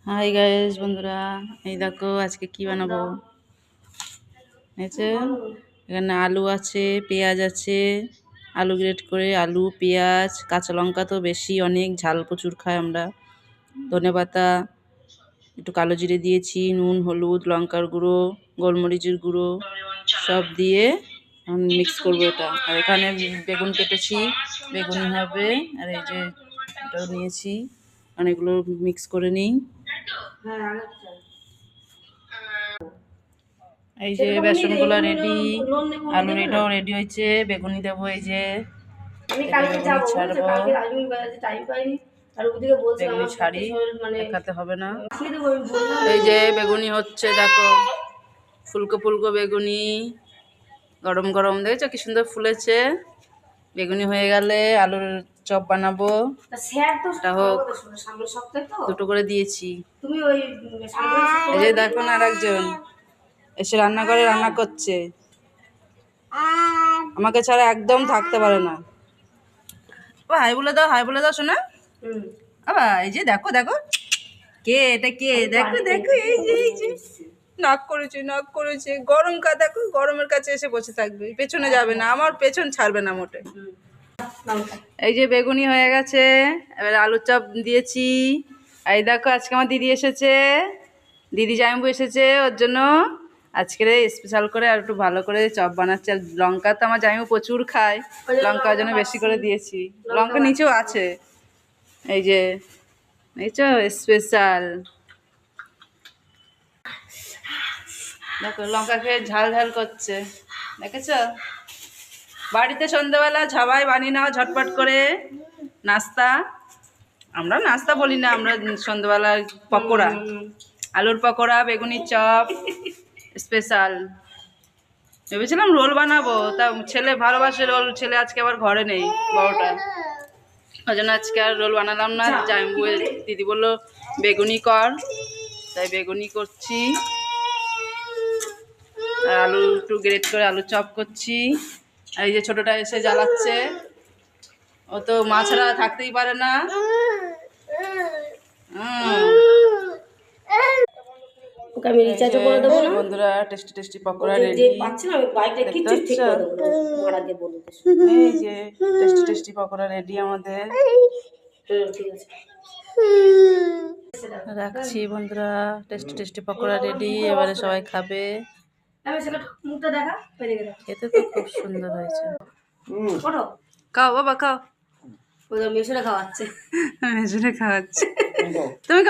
Hi guys বন্ধুরা, এই দেখো আজকে কি বানাবো। এখানে আলু আছে, পেঁয়াজ আছে, আলু গ্রেট করে, আলু পেঁয়াজ কাঁচা লঙ্কা তো বেশি অনেক ঝাল প্রচুর খাই আমরা, ধনেপাতা, একটু কালো জিরে দিয়েছি, নুন হলুদ লঙ্কার গুঁড়ো গোলমরিচের গুঁড়ো সব দিয়ে মিক্স করবো এটা। আর এখানে বেগুন কেটেছি, বেগুনি হবে। আর এই যে এটাও নিয়েছি, অনেকগুলো মিক্স করে নিই। এই যে বেসনগুলো রেডি, আলুর এটাও রেডি হয়েছে, বেগুনি দেবো। এই যে বেগুনি ছাড়বো, বেগুনি ছাড়ি দেখাতে হবে না। এই যে বেগুনি হচ্ছে, দেখো ফুলকো ফুলকো বেগুনি, গরম গরম দেখেছো কি সুন্দর ফুলেছে। বেগুনি হয়ে গেলে আলুর চপ বানাবো। হোক, দুটো করে দিয়েছি। এই যে দেখো না, আরেকজন এসে রান্নাঘরে রান্না করছে, আমাকে ছাড়া একদম থাকতে পারে না। হাই বলে দাও, হাই বলে দাও শোনা। আবার এই যে দেখো দেখো, কে এটা, কে দেখো দেখো, এই যে নাক করেছে, নাক করেছে, গরম দেখো, গরমের কাছে এসে বসে থাকবে, পেছনে যাবে না, আমার পেছন ছাড়বে না মোটে। এই যে বেগুনি হয়ে গেছে, এবার আলুর চপ দিয়েছি। এই দেখো আজকে আমার দিদি এসেছে, দিদি জামাইবু এসেছে, ওর জন্য আজকে স্পেশাল করে আর একটু ভালো করে চপ বানাচ্ছে। আর লঙ্কা তো আমার জামাইবু প্রচুর খায়, লঙ্কার জন্য বেশি করে দিয়েছি। লঙ্কা নিচেও আছে, এই যে দেখছো স্পেশাল। দেখো লঙ্কা খেয়ে ঝাল ঝাল করছে, দেখেছো। বাড়িতে সন্ধ্যাবেলা সবাই বানিয়ে নাও ঝটপট করে নাস্তা। আমরা নাস্তা বলি না, আমরা সন্ধ্যাবেলা পকোড়া, আলুর পকোড়া, বেগুনির চপ স্পেশাল। ভেবেছিলাম রোল বানাবো, তা ছেলে ভালোবাসে রোল, ছেলে আজকে আবার ঘরে নেই, বড়টা, ওই জন্য আজকে আর রোল বানালাম না। দিদি বললো বেগুনি কর, তাই বেগুনি করছি। আর আলু একটু গ্রেট করে আলু চপ করছি। আর এই যে ছোটটা এসে জ্বালাচ্ছে, ও তো মা ছাড়া থাকতেই পারে না। বন্ধুরা টেস্টি টেস্টি পকোড়া রেডি, এই যে টেস্টি টেস্টি পকোড়া রেডি আমাদের। রাখছি বন্ধুরা, টেস্টি টেস্টি পকোড়া রেডি, এবারে সবাই খাবে। খেতে তো খুব সুন্দর হয়েছে। খাও বাবা খাও, মেশোরে খাওয়াচ্ছে, মেশোরে খাওয়াচ্ছে, তুমি